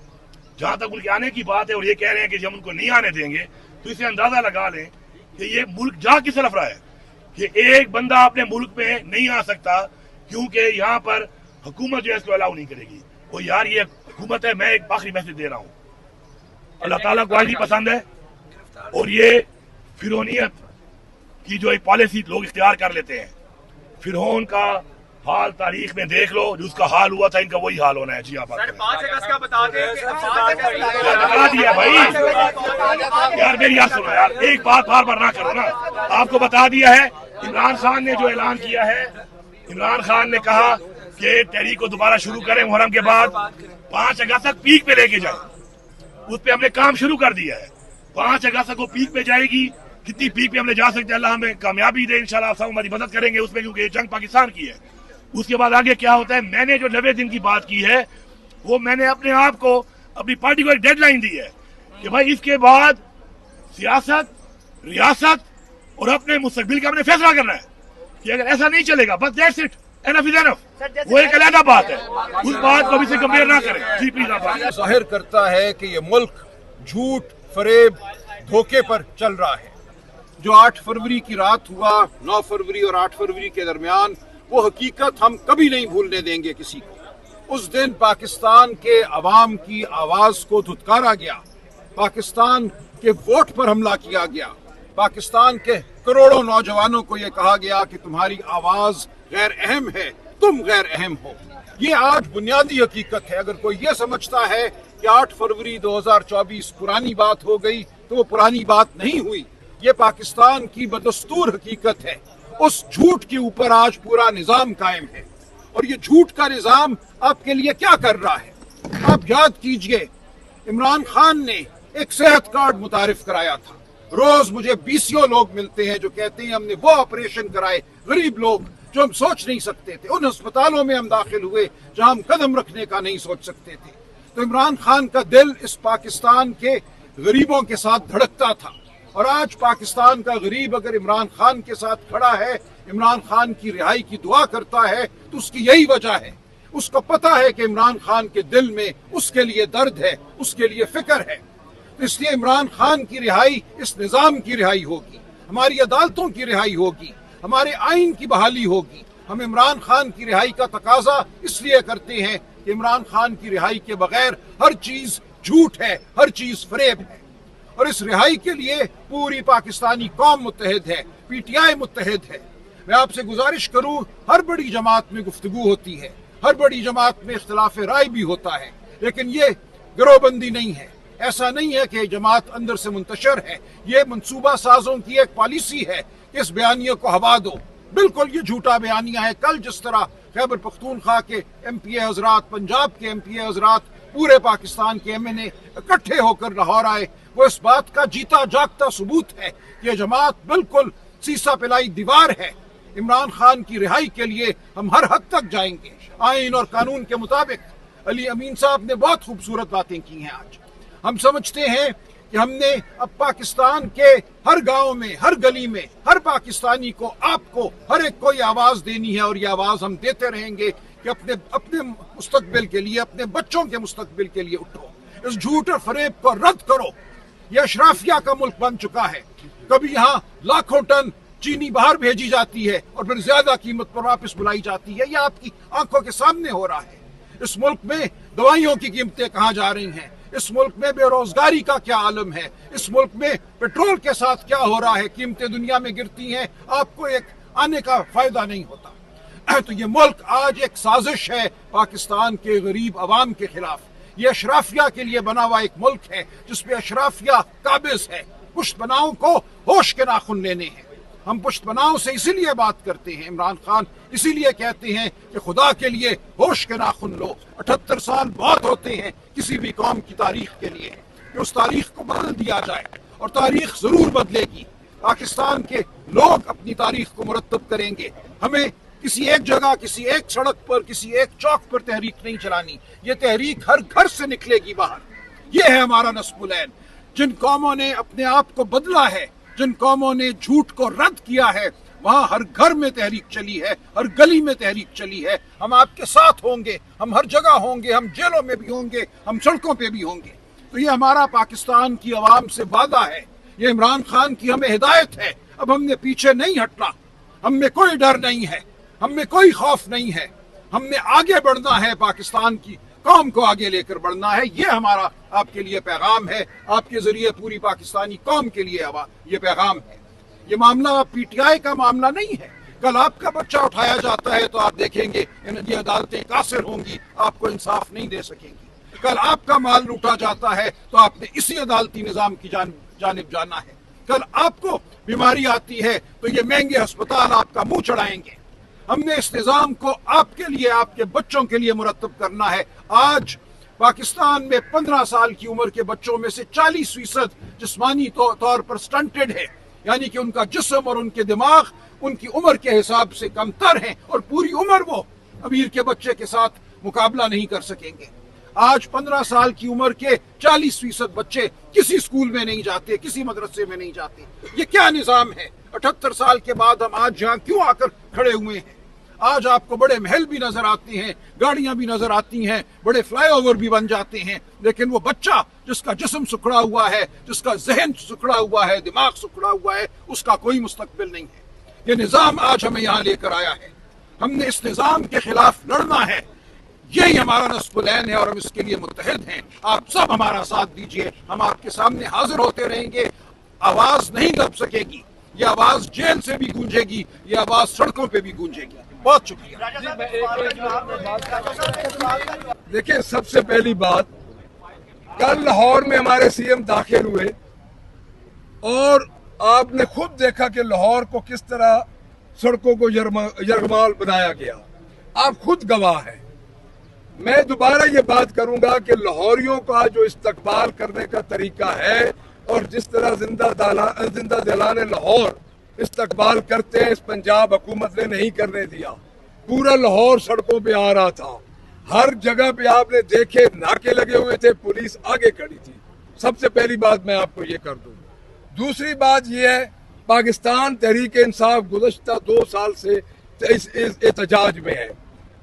जहां तक उनके आने की बात है और ये कह रहे हैं कि जब उनको नहीं आने देंगे, तो इसे अंदाजा लगा लें कि ये मुल्क जा किस तरफ रहा है कि एक बंदा अपने मुल्क में नहीं आ सकता क्योंकि यहाँ पर हुकूमत जो है इसको अलाउ नहीं करेगी। वो यार ये हुकूमत है, मैं एक आखिरी मैसेज दे रहा हूँ, अल्लाह ताला को आज भी पसंद है और ये फिरौनियत की जो एक पॉलिसी लोग इख्तियार कर लेते हैं, फिरौन का हाल तारीख में देख लो, जो उसका हाल हुआ था इनका वही हाल होना है। जी आप 5 अगस्त का बता दिया भाई यार, मेरी बात सुनो यार, एक बात बार बार ना करो ना। आपको बता दिया है, इमरान खान ने जो ऐलान किया है, इमरान खान ने कहा कि तहरीक को दोबारा शुरू करें मुहर्रम के बाद, 5 अगस्त तक पीक पे लेके जाए। उस पर हमने काम शुरू कर दिया है। 5 अगस्त को पीक पे जाएगी। कितनी पीक पे हमने जा सकते हैं, अल्लाह हमें कामयाबी दे, इंशाल्लाह सब हमारी मदद करेंगे उसमें, क्योंकि ये जंग पाकिस्तान की है। उसके बाद आगे क्या होता है, मैंने जो 90 दिन की बात की है, वो मैंने अपने आप को, अपनी पार्टी को एक डेडलाइन दी है कि भाई इसके बाद सियासत, रियासत और अपने मुस्तकबिल का हमने फैसला करना है कि अगर ऐसा नहीं चलेगा बस that's it, enough is enough. वो एक अलग बात है, उस बात को अभी से कंपेयर ना करें। जी प्लीज आप जाहिर करता है कि ये मुल्क झूठ, फरेब, धोखे पर चल रहा है। जो 8 फरवरी की रात हुआ, 9 फरवरी और 8 फरवरी के दरमियान, वो हकीकत हम कभी नहीं भूलने देंगे किसी को। उस दिन पाकिस्तान के अवाम की आवाज को धुतकारा गया, पाकिस्तान के वोट पर हमला किया गया, पाकिस्तान के करोड़ों नौजवानों को यह कहा गया कि तुम्हारी आवाज गैर अहम है, तुम गैर अहम हो। ये आज बुनियादी हकीकत है। अगर कोई ये समझता है कि 8 फरवरी 2024 पुरानी बात हो गई, तो वो पुरानी बात नहीं हुई। ये पाकिस्तान की बदस्तूर हकीकत है। उस झूठ के ऊपर आज पूरा निजाम कायम है और ये झूठ का निजाम आपके लिए क्या कर रहा है। आप याद कीजिए, इमरान खान ने एक सेहत कार्ड मुतारिफ कराया था। रोज मुझे 20 लोग मिलते हैं जो कहते हैं हमने वो ऑपरेशन कराए, गरीब लोग जो हम सोच नहीं सकते थे, उन अस्पतालों में हम दाखिल हुए जहां हम कदम रखने का नहीं सोच सकते थे। तो इमरान खान का दिल इस पाकिस्तान के गरीबों के साथ धड़कता था और आज पाकिस्तान का गरीब अगर इमरान खान के साथ खड़ा है, इमरान खान की रिहाई की दुआ करता है, तो उसकी यही वजह है। उसको पता है कि इमरान खान के दिल में उसके लिए दर्द है, उसके लिए फिक्र है। तो इसलिए इमरान खान की रिहाई इस निजाम की रिहाई होगी, हमारी अदालतों की रिहाई होगी, हमारे आइन की बहाली होगी। हम इमरान खान की रिहाई का तकाजा इसलिए करते हैं कि इमरान खान की रिहाई के बगैर हर चीज झूठ है, हर चीज फरेब है। और इस रिहाई के लिए पूरी पाकिस्तानी कौम मुत्तहिद है, पीटीआई मुत्तहिद है। मैं आपसे गुजारिश करूं, हर बड़ी जमात में गुफ्तगू होती है, हर बड़ी जमात में इख्तिलाफ राय भी होता है, लेकिन ये गिरोहबंदी नहीं है। ऐसा नहीं है कि जमात अंदर से मुंतशर है, ये मंसूबा साजों की एक पॉलिसी है कि इस बयानिया को हवा दो। बिल्कुल ये झूठा बयानिया है। कल जिस तरह खैबर पख्तूनख्वा के MPA हजरात, पंजाब के MPA हजरात पूरे पाकिस्तान के MNA इकट्ठे होकर लाहौर आए, वो इस बात का जीता जागता सबूत है कि ये जमात बिल्कुल सीसा पिलाई दीवार है। इमरान खान की रिहाई के लिए हम हर हद तक जाएंगे। आइन और कानून के मुताबिक अली अमीन साहब ने बहुत खूबसूरत बातें की हैं। आज हम समझते हैं कि हमने अब पाकिस्तान के हर गांव में, हर गली में, हर पाकिस्तानी को, आपको, हर एक को ये आवाज देनी है, और ये आवाज हम देते रहेंगे कि अपने मुस्तकबिल के लिए, अपने बच्चों के मुस्तकबिल के लिए उठो। इस झूठ और फरेब को रद्द करो। यह अशराफिया का मुल्क बन चुका है। कभी यहाँ लाखों टन चीनी बाहर भेजी जाती है और फिर ज्यादा कीमत पर वापस बुलाई जाती है। यह आपकी आंखों के सामने हो रहा है। इस मुल्क में दवाइयों की कीमतें कहाँ जा रही हैं? इस मुल्क में बेरोजगारी का क्या आलम है? इस मुल्क में पेट्रोल के साथ क्या हो रहा है? कीमतें दुनिया में गिरती हैं, आपको एक आने का फायदा नहीं होता। तो ये मुल्क आज एक साजिश है पाकिस्तान के गरीब अवाम के खिलाफ। ये अशराफिया के लिए बना हुआ एक मुल्क है जिसपे अशराफिया काबिज है। पुश्त बनाओं को होश के नाखून लेने हैं। हम पुश्त बनाओं से इसीलिए बात करते हैं। इमरान खान इसीलिए कहते हैं कि खुदा के लिए होश के नाखून लो। 78 साल बहुत होते हैं किसी भी कौम की तारीख के लिए कि उस तारीख को बदल दिया जाए, और तारीख जरूर बदलेगी। पाकिस्तान के लोग अपनी तारीख को मुरतब करेंगे। हमें किसी एक जगह, किसी एक सड़क पर, किसी एक चौक पर तहरीक नहीं चलानी। ये तहरीक हर घर से निकलेगी बाहर। ये है हमारा नस्बुलैन। जिन कौमों ने अपने आप को बदला है, जिन कौमों ने झूठ को रद्द किया है, वहां हर घर में तहरीक चली है, हर गली में तहरीक चली है। हम आपके साथ होंगे, हम हर जगह होंगे, हम जेलों में भी होंगे, हम सड़कों पे भी होंगे। तो ये हमारा पाकिस्तान की आवाम से वादा है। ये इमरान खान की हमें हिदायत है। अब हमने पीछे नहीं हटना। हम में कोई डर नहीं है, हम में कोई खौफ नहीं है। हमने आगे बढ़ना है, पाकिस्तान की कौम को आगे लेकर बढ़ना है। ये हमारा आपके लिए पैगाम है, आपके जरिए पूरी पाकिस्तानी कौम के लिए ये पैगाम है। ये मामला PTI का मामला नहीं है। कल आपका बच्चा उठाया जाता है तो आप देखेंगे ये अदालतें कासिर होंगी, आपको इंसाफ नहीं दे सकेंगी। कल आपका माल लूटा जाता है तो आपने इसी अदालती निजाम की जानिब जाना है। कल आपको बीमारी आती है तो ये महंगे अस्पताल आपका मुंह चढ़ाएंगे। हमने इस निजाम को आपके लिए, आपके बच्चों के लिए मुरतब करना है। आज पाकिस्तान में 15 साल की उम्र के बच्चों में से 40% जिस्मानी तौर पर स्टंटेड है, यानी कि उनका जिस्म और उनके दिमाग उनकी उम्र के हिसाब से कमतर हैं, और पूरी उम्र वो अमीर के बच्चे के साथ मुकाबला नहीं कर सकेंगे। आज 15 साल की उम्र के 40% बच्चे किसी स्कूल में नहीं जाते, किसी मदरसे में नहीं जाते। ये क्या निजाम है? 78 साल के बाद हम आज यहाँ क्यों आकर खड़े हुए हैं? आज आपको बड़े महल भी नजर आते हैं, गाड़ियां भी नजर आती हैं, बड़े फ्लाईओवर भी बन जाते हैं, लेकिन वो बच्चा जिसका जिस्म सुखड़ा हुआ है, जिसका जहन सुखड़ा हुआ है, दिमाग सुखड़ा हुआ है, उसका कोई मुस्तकबिल नहीं है। ये निजाम आज हमें यहाँ लेकर आया है। हमने इस निजाम के खिलाफ लड़ना है। यही हमारा नस्बुलैन है और हम इसके लिए मुत्तहिद हैं। आप सब हमारा साथ दीजिए। हम आपके सामने हाजिर होते रहेंगे। आवाज नहीं दब सकेगी। ये आवाज जेल से भी गूंजेगी, ये आवाज सड़कों पे भी गूंजेगी। बहुत शुक्रिया। देखिए, सबसे पहली बात, कल लाहौर में हमारे CM दाखिल हुए और आपने खुद देखा कि लाहौर को किस तरह सड़कों को यरगमाल बनाया गया। आप खुद गवाह हैं। मैं दोबारा ये बात करूंगा कि लाहौरियों का जो इस्तकबाल करने का तरीका है और जिस तरह जिंदा दिलाने लाहौर इस्तकबाल करते हैं, इस पंजाब हुकूमत ने नहीं करने दिया। पूरा लाहौर सड़कों पे आ रहा था। हर जगह पे आपने देखे नाके लगे हुए थे, पुलिस आगे खड़ी थी। सबसे पहली बात मैं आपको ये कर दूं। दूसरी बात ये है, पाकिस्तान तहरीक इंसाफ गुज़श्ता 2 साल से इस एहतजाज में है।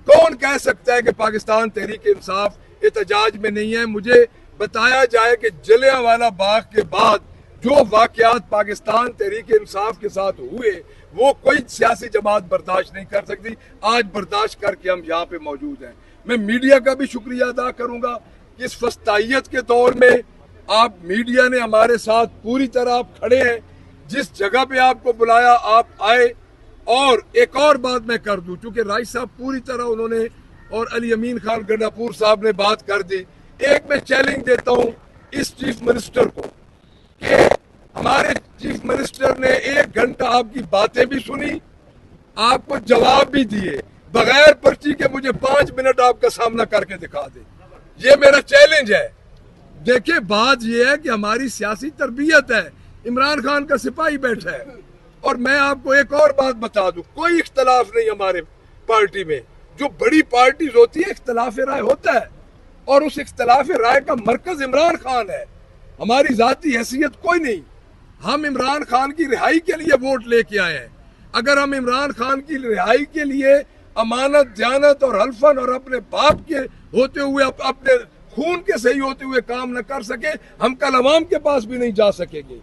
कौन कह सकता है कि पाकिस्तान तहरीक इंसाफ एहतजाज में नहीं है? मुझे बताया जाए कि जलियांवाला बाग के बाद जो वाकयात पाकिस्तान तहरीक इंसाफ के साथ हुए, वो कोई सियासी जमात बर्दाश्त नहीं कर सकती। आज बर्दाश्त करके हम यहाँ पे मौजूद हैं। मैं मीडिया का भी शुक्रिया अदा करूंगा। इस फस्तायत के दौर में आप मीडिया ने हमारे साथ पूरी तरह आप खड़े हैं। जिस जगह पे आपको बुलाया आप आए। और एक और बात मैं कर दूं, चूंकि राइस साहब पूरी तरह उन्होंने और अली अमीन खान गंडापुर साहब ने बात कर दी। एक मैं चैलेंज देता हूं इस चीफ मिनिस्टर को कि हमारे चीफ मिनिस्टर ने 1 घंटा आपकी बातें भी सुनी, आपको जवाब भी दिए, बगैर पर्ची के मुझे 5 मिनट आपका सामना करके दिखा दे। یہ میرا چیلنج ہے. دیکھیں بات یہ ہے کہ ہماری سیاسی تربیت ہے. عمران خان کا سپاہی بیٹھا ہے. اور میں آپ کو ایک اور بات بتا دوں, کوئی اختلاف نہیں ہمارے پارٹی میں. جو بڑی پارٹیز ہوتی ہے اختلاف رائے ہوتا ہے, اور اس اختلاف رائے کا مرکز عمران خان ہے. ہماری ذاتی حیثیت کوئی نہیں. ہم عمران خان کی رہائی کے لیے ووٹ لے کے آئے ہیں. اگر ہم عمران خان کی رہائی کے لیے امانت دیانت اور حلفاً اور اپنے باپ کے ہوتے ہوئے اپنے خون کے صحیح ہوتے ہوئے کام نہ کر سکے, ہم کل عوام کے پاس بھی نہیں جا سکیں گے.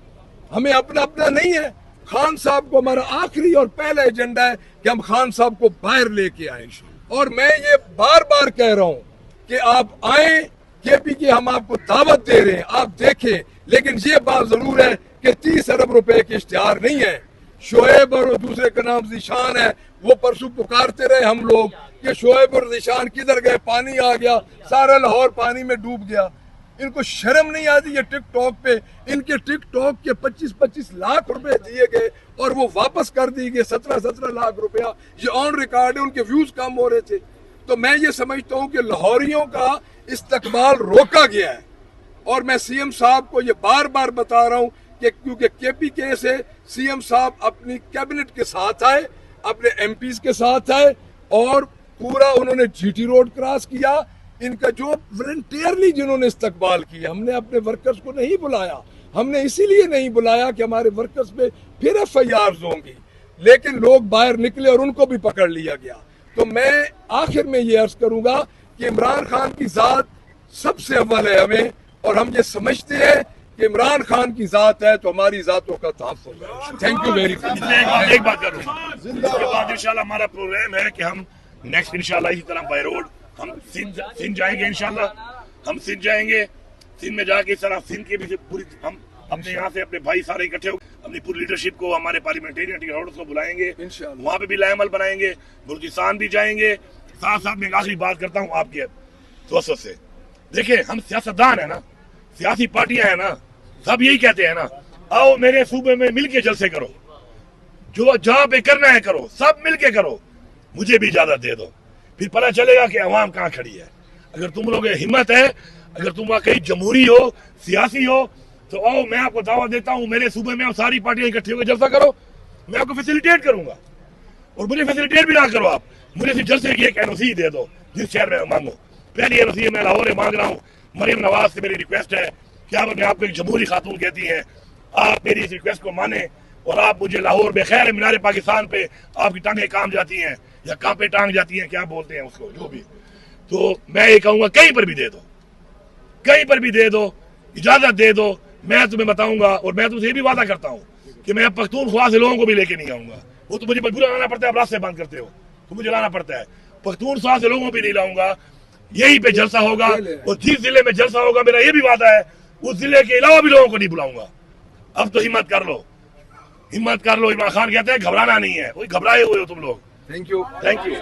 ہمیں اپنا نہیں ہے. خان صاحب کو ہمارا آخری اور پہلا ایجنڈا ہے کہ ہم خان صاحب کو باہر لے کے آئیں. اور میں یہ بار بار کہہ رہا ہوں کہ آپ آئیں, کے پی کی ہم آپ کو دعوت دے رہے ہیں, آپ دیکھیں. لیکن یہ بات ضرور ہے کہ 30 ارب روپے کے اشتہار نہیں ہے. شعیب اور دوسرے کا نام ذیشان ہے, وہ پرسوں پکارتے رہے ہم لوگ کہ شعیب اور ذیشان کدھر گئے, پانی آ گیا, سارا لاہور پانی میں ڈوب گیا. ان کو شرم نہیں آتی یہ ٹک ٹاک پہ, ان کے ٹک ٹاک کے 25 لاکھ روپے دیے گئے اور وہ واپس کر دی گئے 17 لاکھ روپیہ. یہ آن ریکارڈ ہے, ان کے ویوز کم ہو رہے تھے. تو میں یہ سمجھتا ہوں کہ لاہوریوں کا استقبال روکا گیا ہے. اور میں سی ایم صاحب کو یہ بار بار بتا رہا ہوں کہ کیونکہ کے پی کے سے سی ایم صاحب اپنی کیبنٹ کے ساتھ آئے, اپنے ایم پیز کے ساتھ آئے, اور پورا انہوں نے جی ٹی روڈ کراس کیا. ان کا جو والنٹیئرلی جنہوں نے استقبال کیا, ہم نے اپنے ورکرز کو نہیں بلایا. ہم نے اسی لیے نہیں بلایا کہ ہمارے ورکرز پہ پھر ایف آئی آرز ہوں گی, لیکن لوگ باہر نکلے اور ان کو بھی پکڑ لیا گیا. تو میں آخر میں یہ عرض کروں گا کہ عمران خان کی ذات سب سے اول ہے ہمیں, اور ہم یہ سمجھتے ہیں کہ عمران خان کی ذات ہے تو ہماری ذاتوں کا تحفظ ہے. Thank you very much. ایک بات کروں, اس کے بعد انشاءاللہ ہمارا پروگرام ہے کہ ہم نیکسٹ انشاءاللہ اسی طرح بائی روڈ ہم سندھ جائیں گے. انشاءاللہ ہم سندھ جائیں گے. سندھ میں جا کے اس طرح سندھ کے بھی پوری ہم اپنے یہاں سے اپنے بھائی سارے اکٹھے ہو اپنی پوری لیڈرشپ کو ہمارے پارلیمنٹرین کو بلائیں گے, وہاں پہ بھی لائے عمل بنائیں گے. بلوچستان بھی جائیں گے. ساتھ ساتھ میں ایک آخری بات کرتا ہوں آپ کے توسط سے. دیکھیں ہم سیاستدان ہیں نا, سیاسی پارٹیاں ہیں نا, سب یہی کہتے ہیں نا, آؤ میرے صوبے میں مل کے جلسے کرو, جو جہاں پہ کرنا ہے کرو, سب مل کے کرو, مجھے بھی اجازت دے دو, پھر پتہ چلے گا کہ عوام کہاں کھڑی ہے. اگر تم لوگ ہمت ہے, اگر تم واقعی جمہوری ہو, سیاسی ہو, تو آؤ میں آپ کو دعوت دیتا ہوں میرے صوبے میں ساری پارٹیاں اکٹھی ہو کے جلسہ کرو. میں آپ کو فیسیلیٹیٹ کروں گا, اور مجھے فیسیلیٹیٹ بھی نہ کرو آپ, مجھے صرف جلسے کی ایک این او سی دے دو جس شہر میں مانگو. پہلی این او سی میں لاہور مانگ رہا ہوں. مریم نواز سے میری ریکویسٹ ہے کہ آپ اپنے آپ کو ایک جمہوری خاتون کہتی ہیں, آپ میری اس ریکویسٹ کو مانیں اور آپ مجھے لاہور میں خیر مینار پاکستان پہ آپ کی ٹانگیں کام جاتی ہیں یا کہاں پہ ٹانگ جاتی ہیں, کیا بولتے ہیں اس کو, جو بھی, تو میں یہ کہوں گا کہیں پر بھی دے دو, کہیں پر بھی دے دو, اجازت دے دو. میں تمہیں بتاؤں گا, اور میں تم سے یہ بھی وعدہ کرتا ہوں کہ میں پختونخوا سے لوگوں کو بھی لے کے نہیں آؤں گا. وہ تو مجھے مجبور لانا پڑتا ہے, آپ راستے بند کرتے ہو تو مجھے لانا پڑتا ہے. پختونخوا سے لوگوں بھی نہیں لاؤں گا, یہی پہ جلسہ ہوگا, اور جس ضلع میں جلسہ ہوگا میرا یہ بھی وعدہ ہے اس ضلع کے علاوہ بھی لوگوں کو نہیں بلاؤں گا. اب تو ہمت کر لو, ہمت کر لو. عمران خان کہتے ہیں گھبرانا نہیں ہے, کوئی گھبرائے ہوئے ہو تم لوگ. Thank you. Thank you.